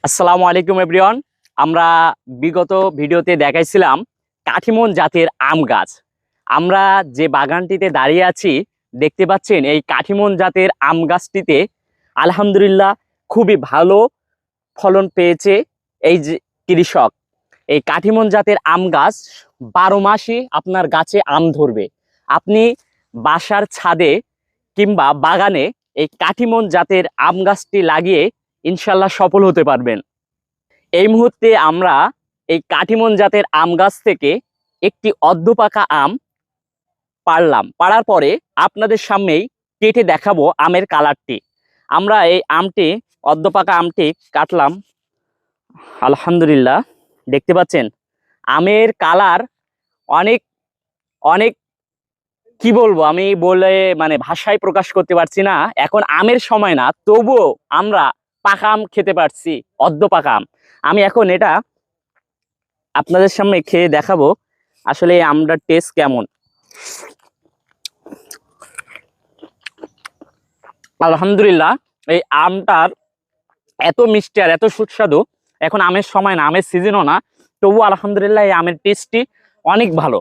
আসসালামু আলাইকুম এভরিওয়ান। আমরা বিগত ভিডিওতে দেখাইছিলাম কাঠিমন জাতের আম গাছ। আমরা যে বাগানটিতে দাঁড়িয়ে আছি দেখতে পাচ্ছেন, এই কাঠিমন জাতের আম গাছটিতে আলহামদুলিল্লাহ খুবই ভালো ফলন পেয়েছে এই যে কৃষক। এই কাঠিমন জাতের আম গাছ 12 মাসই আপনার গাছে আম ধরবে। আপনি বাসার ছাদে কিংবা বাগানে এই কাঠিমন জাতের আম গাছটি লাগিয়ে ইনশাল্লাহ সফল হতে পারবেন। এই মুহূর্তে আমরা এই কাঠিমন জাতের আম গাছ থেকে একটি অর্ধপাকা আম পাড়ার পরে আপনাদের সামনেই কেটে দেখাবো আমের কালারটি। আমরা এই আমটি, অর্ধপাকা আমটি কাটলাম। আলহামদুলিল্লাহ, দেখতে পাচ্ছেন আমের কালার অনেক অনেক, কি বলবো, আমি বলে মানে ভাষায় প্রকাশ করতে পারছি না। এখন আমের সময় না, তবুও আমরা পাকা আম খেতে পারছি, অর্ধপাকা আম। আমি এখন এটা আপনাদের সামনে খেয়ে দেখাবো আসলে এই আমটার টেস্ট কেমন। আলহামদুলিল্লাহ, এই আমটার এত মিষ্টি আর এত সুস্বাদু। এখন আমের সময় না, আমের সিজনও না, তবু আলহামদুলিল্লাহ এই আমের টেস্টটি অনেক ভালো।